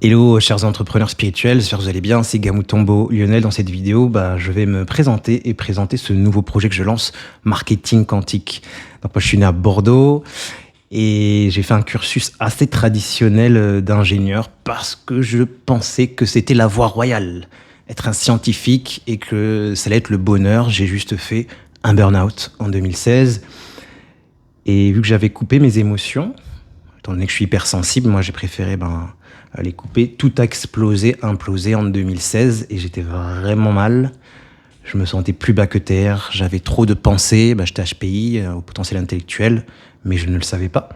Hello, chers entrepreneurs spirituels, j'espère que vous allez bien. C'est Gamou Tombo Lionel. Dans cette vidéo, je vais me présenter et présenter ce nouveau projet que je lance, Marketing Quantique. Donc moi, je suis né à Bordeaux et j'ai fait un cursus assez traditionnel d'ingénieur parce que je pensais que c'était la voie royale, être un scientifique et que ça allait être le bonheur. J'ai juste fait un burn-out en 2016 et vu que j'avais coupé mes émotions, étant donné que je suis hypersensible, moi j'ai préféré les couper. Tout a explosé, implosé en 2016 et j'étais vraiment mal. Je me sentais plus bas que terre, j'avais trop de pensées, j'étais HPI, au potentiel intellectuel, mais je ne le savais pas.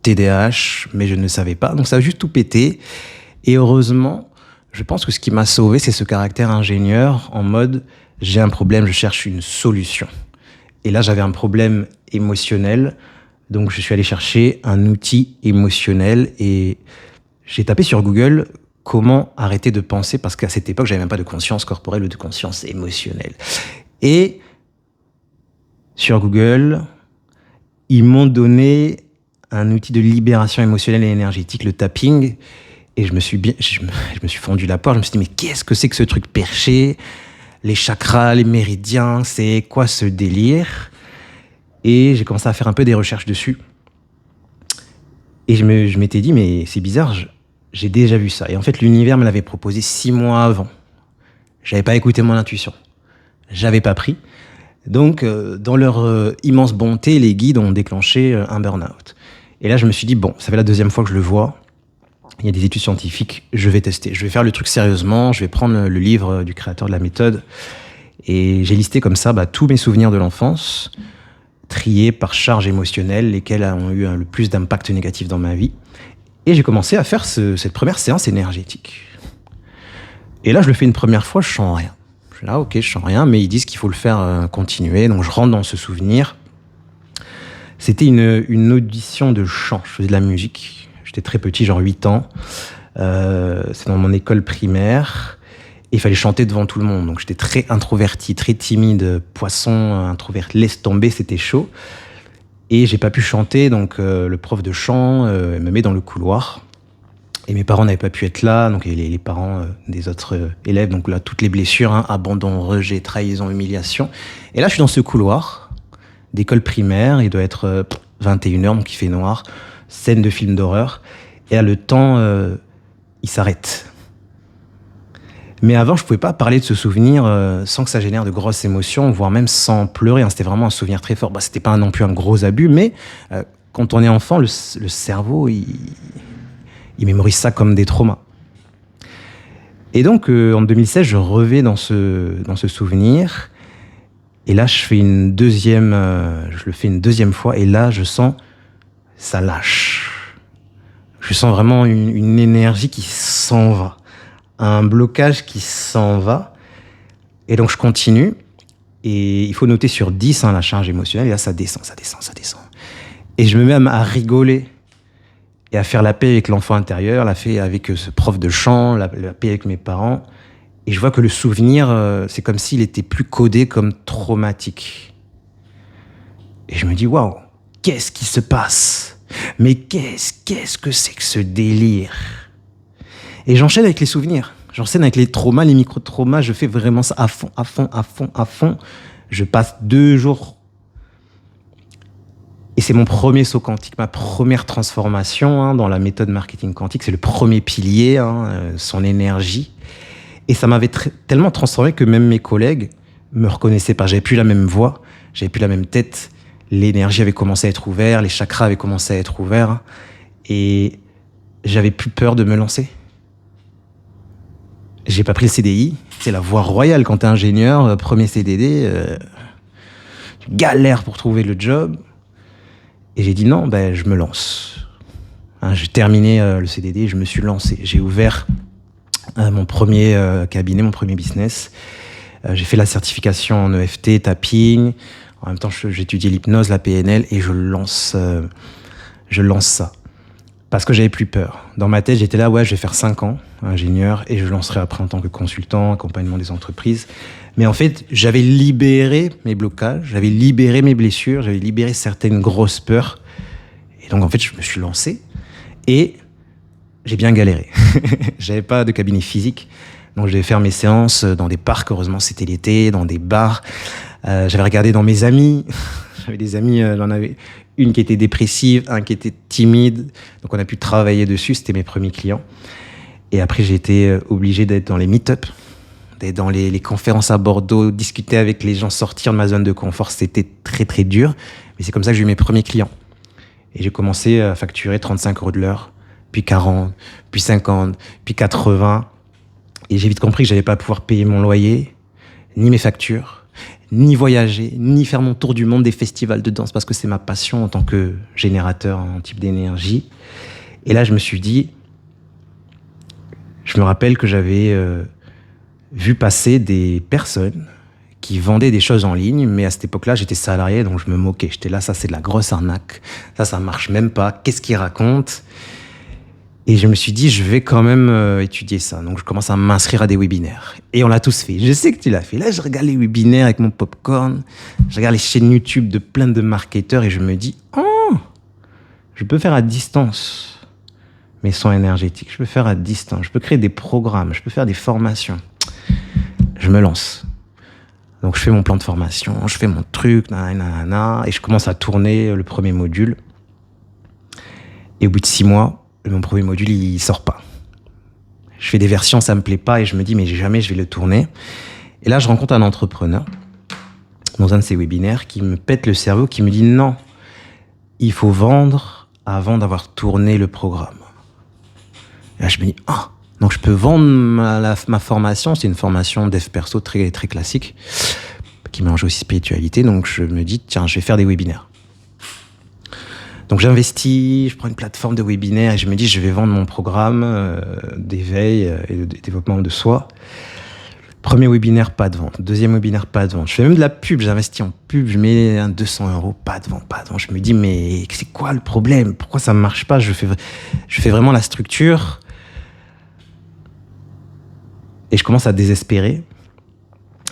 TDAH, mais je ne le savais pas. Donc ça a juste tout pété. Et heureusement, je pense que ce qui m'a sauvé, c'est ce caractère ingénieur en mode j'ai un problème, je cherche une solution. Et là, j'avais un problème émotionnel, donc je suis allé chercher un outil émotionnel et j'ai tapé sur Google comment arrêter de penser, parce qu'à cette époque, j'avais même pas de conscience corporelle ou de conscience émotionnelle. Et sur Google, ils m'ont donné un outil de libération émotionnelle et énergétique, le tapping, et je me suis fendu la poire. Je me suis dit, mais qu'est-ce que c'est que ce truc perché? Les chakras, les méridiens, c'est quoi ce délire? Et j'ai commencé à faire un peu des recherches dessus. Et je m'étais dit, mais c'est bizarre, j'ai déjà vu ça. Et en fait, l'univers me l'avait proposé 6 mois avant. J'avais pas écouté mon intuition. J'avais pas pris. Donc, dans leur immense bonté, les guides ont déclenché un burn-out. Et là, je me suis dit, bon, ça fait la 2e fois que je le vois. Il y a des études scientifiques, je vais tester. Je vais faire le truc sérieusement, je vais prendre le livre du créateur de la méthode. Et j'ai listé comme ça tous mes souvenirs de l'enfance, triés par charge émotionnelle, lesquels ont eu le plus d'impact négatif dans ma vie. Et j'ai commencé à faire cette première séance énergétique. Et là, je le fais une première fois, je sens rien. Je suis là, ok, je sens rien, mais ils disent qu'il faut le faire continuer. Donc je rentre dans ce souvenir. C'était une audition de chant, je faisais de la musique. J'étais très petit, genre 8 ans. C'est dans mon école primaire. Et il fallait chanter devant tout le monde. Donc j'étais très introverti, très timide, poisson, introverti, laisse tomber, c'était chaud. Et j'ai pas pu chanter, donc le prof de chant me met dans le couloir. Et mes parents n'avaient pas pu être là, donc les parents des autres élèves, donc là, toutes les blessures, abandon, rejet, trahison, humiliation. Et là, je suis dans ce couloir d'école primaire, il doit être 21h, donc il fait noir, scène de film d'horreur. Et là, le temps, il s'arrête. Mais avant, je pouvais pas parler de ce souvenir sans que ça génère de grosses émotions, voire même sans pleurer. C'était vraiment un souvenir très fort. C'était pas non plus un gros abus, mais quand on est enfant, le cerveau, il mémorise ça comme des traumas. Et donc, en 2016, je revais dans ce souvenir. Et là, je le fais une 2e fois. Et là, je sens, ça lâche. Je sens vraiment une énergie qui s'en va. Un blocage qui s'en va. Et donc, je continue. Et il faut noter sur 10 la charge émotionnelle. Et là, ça descend. Et je me mets à rigoler et à faire la paix avec l'enfant intérieur, la paix avec ce prof de chant, la paix avec mes parents. Et je vois que le souvenir, c'est comme s'il était plus codé comme traumatique. Et je me dis, waouh, qu'est-ce qui se passe? Mais qu'est-ce que c'est que ce délire? Et j'enchaîne avec les souvenirs. J'enchaîne avec les traumas, les micro-traumas. Je fais vraiment ça à fond. Je passe 2 jours. Et c'est mon premier saut quantique, ma première transformation dans la méthode marketing quantique. C'est le premier pilier, son énergie. Et ça m'avait tellement transformé que même mes collègues me reconnaissaient pas. J'avais plus la même voix, j'avais plus la même tête. L'énergie avait commencé à être ouverte, les chakras avaient commencé à être ouverts. Et j'avais plus peur de me lancer. J'ai pas pris le CDI, c'est la voie royale quand t'es ingénieur, premier CDD, tu galères pour trouver le job. Et j'ai dit non, je me lance. J'ai terminé le CDD, je me suis lancé. J'ai ouvert mon premier cabinet, mon premier business. J'ai fait la certification en EFT, tapping. En même temps, j'étudiais l'hypnose, la PNL, et je lance ça. Parce que j'avais plus peur. Dans ma tête, j'étais là, je vais faire 5 ans, ingénieur, et je lancerai après en tant que consultant, accompagnement des entreprises. Mais en fait, j'avais libéré mes blocages, j'avais libéré mes blessures, j'avais libéré certaines grosses peurs. Et donc, en fait, je me suis lancé. Et j'ai bien galéré. J'avais pas de cabinet physique, donc je devais faire mes séances dans des parcs. Heureusement, c'était l'été, dans des bars. J'avais regardé dans mes amis. J'avais des amis, j'en avais une qui était dépressive, un qui était timide. Donc on a pu travailler dessus. C'était mes premiers clients. Et après, j'ai été obligé d'être dans les meet-up, d'être dans les conférences à Bordeaux, discuter avec les gens, sortir de ma zone de confort. C'était très, très dur. Mais c'est comme ça que j'ai eu mes premiers clients. Et j'ai commencé à facturer 35 € de l'heure, puis 40, puis 50, puis 80. Et j'ai vite compris que j'allais pas pouvoir payer mon loyer, ni mes factures, ni voyager, ni faire mon tour du monde des festivals de danse, parce que c'est ma passion en tant que générateur en type d'énergie. Et là, je me suis dit, je me rappelle que j'avais vu passer des personnes qui vendaient des choses en ligne, mais à cette époque-là, j'étais salarié, donc je me moquais. J'étais là, ça c'est de la grosse arnaque, ça marche même pas, qu'est-ce qu'ils racontent? Et je me suis dit, je vais quand même étudier ça. Donc je commence à m'inscrire à des webinaires. Et on l'a tous fait. Je sais que tu l'as fait. Là, je regarde les webinaires avec mon popcorn, je regarde les chaînes YouTube de plein de marketeurs et je me dis, oh, je peux faire à distance mes soins énergétiques, je peux faire à distance, je peux créer des programmes, je peux faire des formations. Je me lance. Donc je fais mon plan de formation, je fais mon truc, et je commence à tourner le premier module. Et au bout de 6 mois, mon premier module, il sort pas. Je fais des versions, ça me plaît pas, et je me dis, mais jamais je vais le tourner. Et là, je rencontre un entrepreneur dans un de ces webinaires qui me pète le cerveau, qui me dit, non, il faut vendre avant d'avoir tourné le programme. Et là, je me dis, ah, donc je peux vendre ma formation. C'est une formation dev perso très, très classique, qui mélange aussi spiritualité. Donc je me dis, tiens, je vais faire des webinaires. Donc j'investis, je prends une plateforme de webinaire et je me dis, je vais vendre mon programme d'éveil et de développement de soi. Premier webinaire, pas de vente. Deuxième webinaire, pas de vente. Je fais même de la pub, j'investis en pub, je mets 200 €, pas de vente, pas de vente. Je me dis, mais c'est quoi le problème? Pourquoi ça ne marche pas? Je fais vraiment la structure. Et je commence à désespérer.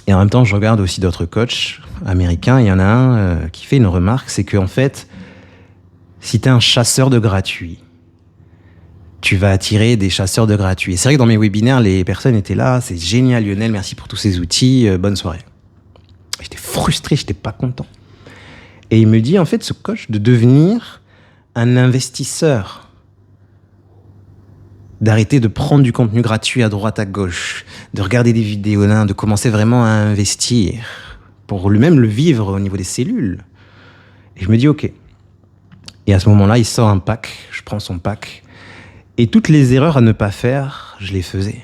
Et en même temps, je regarde aussi d'autres coachs américains. Il y en a un qui fait une remarque, c'est qu'en fait, si tu es un chasseur de gratuit, tu vas attirer des chasseurs de gratuit. Et c'est vrai que dans mes webinaires, les personnes étaient là, c'est génial Lionel, merci pour tous ces outils, bonne soirée. J'étais frustré, j'étais pas content. Et il me dit, en fait, ce coach, de devenir un investisseur, d'arrêter de prendre du contenu gratuit à droite, à gauche, de regarder des vidéos, de commencer vraiment à investir pour lui-même le vivre au niveau des cellules. Et je me dis, ok. Et à ce moment-là, il sort un pack, je prends son pack, et toutes les erreurs à ne pas faire, je les faisais.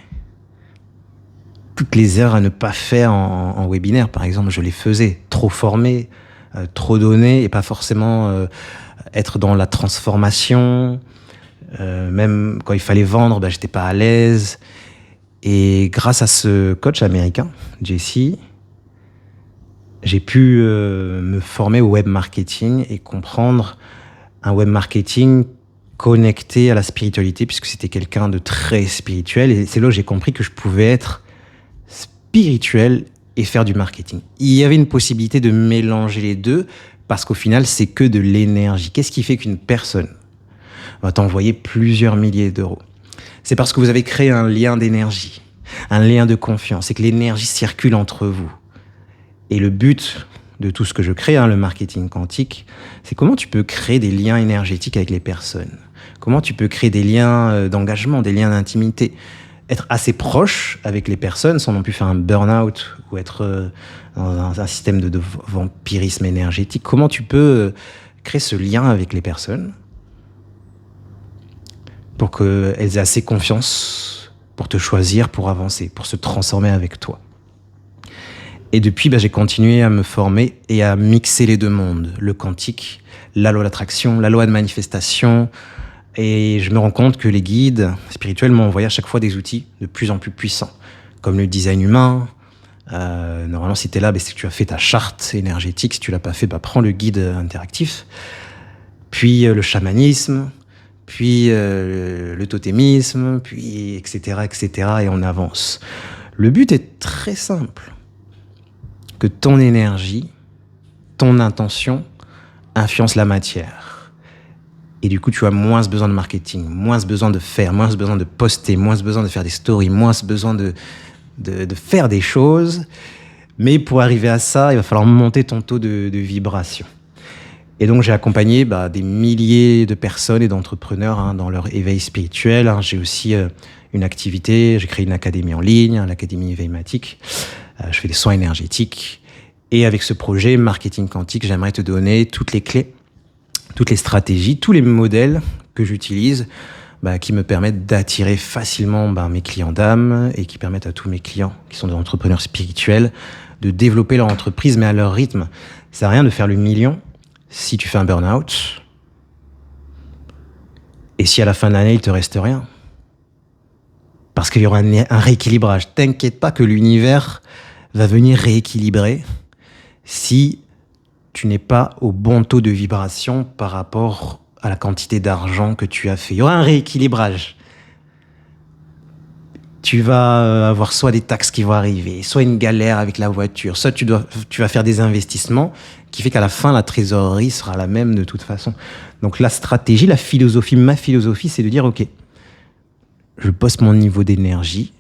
Toutes les erreurs à ne pas faire en webinaire, par exemple, je les faisais. Trop formé, trop donné, et pas forcément être dans la transformation. Même quand il fallait vendre, j'étais pas à l'aise. Et grâce à ce coach américain, Jesse, j'ai pu me former au web marketing et comprendre un web marketing connecté à la spiritualité, puisque c'était quelqu'un de très spirituel. Et c'est là où j'ai compris que je pouvais être spirituel et faire du marketing. Il y avait une possibilité de mélanger les deux, parce qu'au final, c'est que de l'énergie. Qu'est-ce qui fait qu'une personne va t'envoyer plusieurs milliers d'euros? C'est parce que vous avez créé un lien d'énergie, un lien de confiance, et que l'énergie circule entre vous. Et le but de tout ce que je crée, le marketing quantique, c'est comment tu peux créer des liens énergétiques avec les personnes. Comment tu peux créer des liens d'engagement, des liens d'intimité. Être assez proche avec les personnes sans non plus faire un burn-out ou être dans un système de vampirisme énergétique. Comment tu peux créer ce lien avec les personnes pour qu'elles aient assez confiance pour te choisir, pour avancer, pour se transformer avec toi. Et depuis, j'ai continué à me former et à mixer les deux mondes, le quantique, la loi d'attraction, la loi de manifestation. Et je me rends compte que les guides spirituels m'ont envoyé à chaque fois des outils de plus en plus puissants, comme le design humain. Normalement, si tu es là, c'est que tu as fait ta charte énergétique. Si tu l'as pas fait, prends le guide interactif. Puis le chamanisme, puis le totémisme, puis etc., etc. Et on avance. Le but est très simple. Que ton énergie, ton intention influence la matière. Et du coup, tu as moins besoin de marketing, moins besoin de faire, moins besoin de poster, moins besoin de faire des stories, moins besoin de faire des choses. Mais pour arriver à ça, il va falloir monter ton taux de vibration. Et donc, j'ai accompagné des milliers de personnes et d'entrepreneurs dans leur éveil spirituel. J'ai aussi une activité, j'ai créé une académie en ligne, l'Académie Éveilmatique. Je fais des soins énergétiques. Et avec ce projet Marketing Quantique, j'aimerais te donner toutes les clés, toutes les stratégies, tous les modèles que j'utilise qui me permettent d'attirer facilement mes clients d'âme et qui permettent à tous mes clients qui sont des entrepreneurs spirituels de développer leur entreprise, mais à leur rythme. Ça sert à rien de faire le million si tu fais un burn-out et si à la fin de l'année, il te reste rien. Parce qu'il y aura un rééquilibrage. T'inquiète pas que l'univers va venir rééquilibrer si tu n'es pas au bon taux de vibration par rapport à la quantité d'argent que tu as fait. Il y aura un rééquilibrage. Tu vas avoir soit des taxes qui vont arriver, soit une galère avec la voiture, soit tu vas faire des investissements qui fait qu'à la fin, la trésorerie sera la même de toute façon. Donc la stratégie, la philosophie, ma philosophie, c'est de dire, ok, je poste mon niveau d'énergie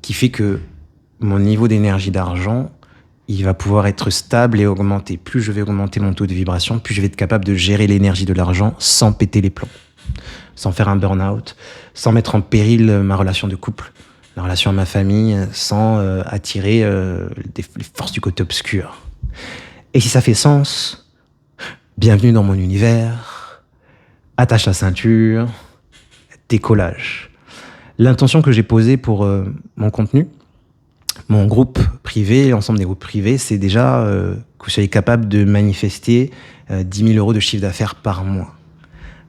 qui fait que mon niveau d'énergie d'argent, il va pouvoir être stable et augmenter. Plus je vais augmenter mon taux de vibration, plus je vais être capable de gérer l'énergie de l'argent sans péter les plombs, sans faire un burn-out, sans mettre en péril ma relation de couple, la relation à ma famille, sans attirer les forces du côté obscur. Et si ça fait sens, bienvenue dans mon univers, attache la ceinture, décollage. L'intention que j'ai posée pour mon contenu, mon groupe privé, l'ensemble des groupes privés, c'est déjà que vous soyez capable de manifester 10 000 euros de chiffre d'affaires par mois.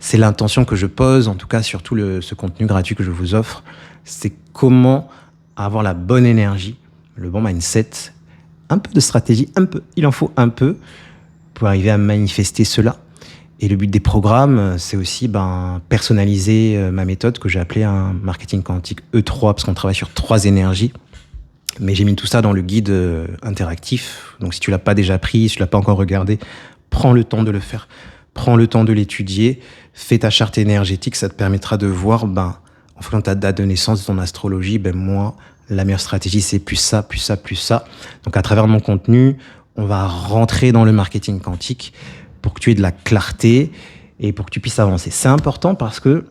C'est l'intention que je pose, en tout cas sur tout ce contenu gratuit que je vous offre. C'est comment avoir la bonne énergie, le bon mindset, un peu de stratégie, il en faut un peu pour arriver à manifester cela. Et le but des programmes, c'est aussi personnaliser ma méthode que j'ai appelée un marketing quantique E3, parce qu'on travaille sur 3 énergies. Mais j'ai mis tout ça dans le guide interactif. Donc si tu l'as pas déjà pris, si tu l'as pas encore regardé, prends le temps de le faire. Prends le temps de l'étudier. Fais ta charte énergétique. Ça te permettra de voir, en fonction de ta date de naissance, de ton astrologie, moi, la meilleure stratégie, c'est plus ça, plus ça, plus ça. Donc à travers mon contenu, on va rentrer dans le marketing quantique pour que tu aies de la clarté et pour que tu puisses avancer. C'est important parce que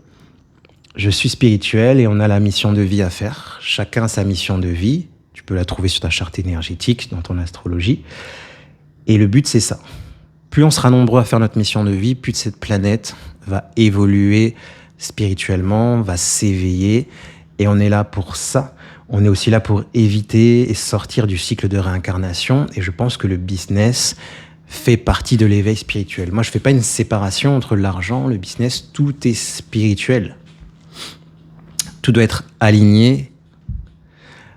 je suis spirituel et on a la mission de vie à faire. Chacun sa mission de vie. Tu peux la trouver sur ta charte énergétique, dans ton astrologie. Et le but, c'est ça. Plus on sera nombreux à faire notre mission de vie, plus cette planète va évoluer spirituellement, va s'éveiller. Et on est là pour ça. On est aussi là pour éviter et sortir du cycle de réincarnation. Et je pense que le business fait partie de l'éveil spirituel. Moi, je ne fais pas une séparation entre l'argent, le business. Tout est spirituel. Tout doit être aligné.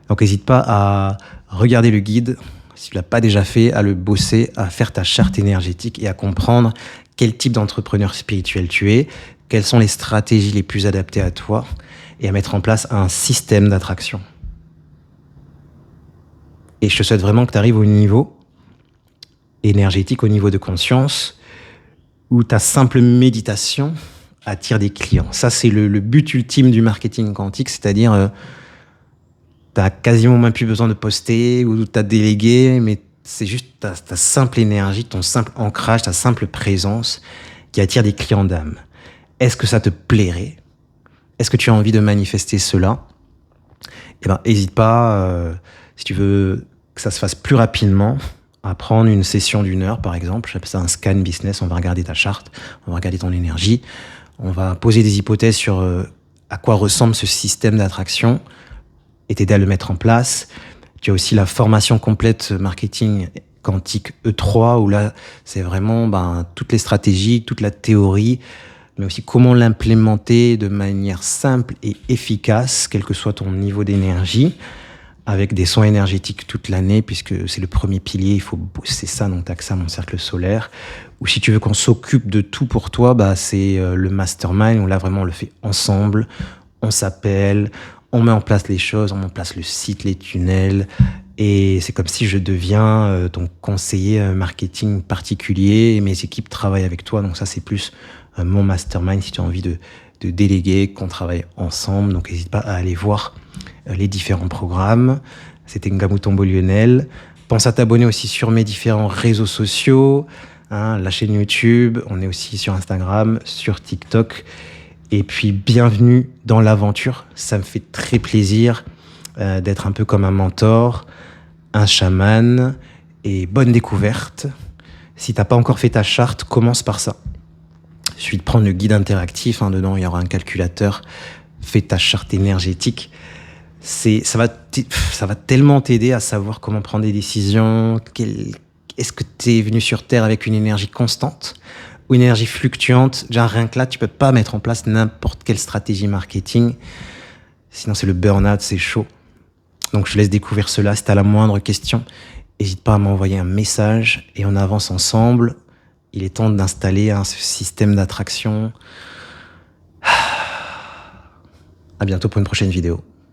Donc, n'hésite pas à regarder le guide, si tu ne l'as pas déjà fait, à le bosser, à faire ta charte énergétique et à comprendre quel type d'entrepreneur spirituel tu es, quelles sont les stratégies les plus adaptées à toi et à mettre en place un système d'attraction. Et je te souhaite vraiment que tu arrives au niveau énergétique, au niveau de conscience, où ta simple méditation attire des clients. Ça, c'est le but ultime du marketing quantique, c'est-à-dire t'as quasiment même plus besoin de poster ou t'as délégué, mais c'est juste ta simple énergie, ton simple ancrage, ta simple présence qui attire des clients d'âme. Est-ce que ça te plairait? Est-ce que tu as envie de manifester cela? N'hésite pas, si tu veux que ça se fasse plus rapidement, à prendre une session d'1 heure, par exemple. J'appelle ça un scan business. On va regarder ta charte, on va regarder ton énergie, on va poser des hypothèses sur à quoi ressemble ce système d'attraction et t'aider à le mettre en place. Tu as aussi la formation complète marketing quantique E3, où là, c'est vraiment toutes les stratégies, toute la théorie, mais aussi comment l'implémenter de manière simple et efficace, quel que soit ton niveau d'énergie, avec des soins énergétiques toute l'année, puisque c'est le premier pilier, il faut bosser ça, donc tu as accès à mon cercle solaire. Ou si tu veux qu'on s'occupe de tout pour toi, c'est le mastermind, où là, vraiment, on le fait ensemble, on s'appelle, on met en place les choses, on met en place le site, les tunnels, et c'est comme si je deviens ton conseiller marketing particulier, et mes équipes travaillent avec toi, donc ça c'est plus mon mastermind si tu as envie de déléguer, qu'on travaille ensemble. Donc n'hésite pas à aller voir les différents programmes. C'était Ngamutombo Lionel. Pense à t'abonner aussi sur mes différents réseaux sociaux, la chaîne YouTube, on est aussi sur Instagram, sur TikTok. Et puis bienvenue dans l'aventure, ça me fait très plaisir d'être un peu comme un mentor, un chaman, et bonne découverte. Si t'as pas encore fait ta charte, commence par ça. Il suffit de prendre le guide interactif, dedans il y aura un calculateur, fais ta charte énergétique. Ça va tellement t'aider à savoir comment prendre des décisions. Est-ce que tu es venu sur Terre avec une énergie constante ou une énergie fluctuante? Déjà, rien que là, tu peux pas mettre en place n'importe quelle stratégie marketing. Sinon, c'est le burn-out, c'est chaud. Donc, je te laisse découvrir cela. Si tu as la moindre question, n'hésite pas à m'envoyer un message et on avance ensemble. Il est temps d'installer un système d'attraction. À bientôt pour une prochaine vidéo.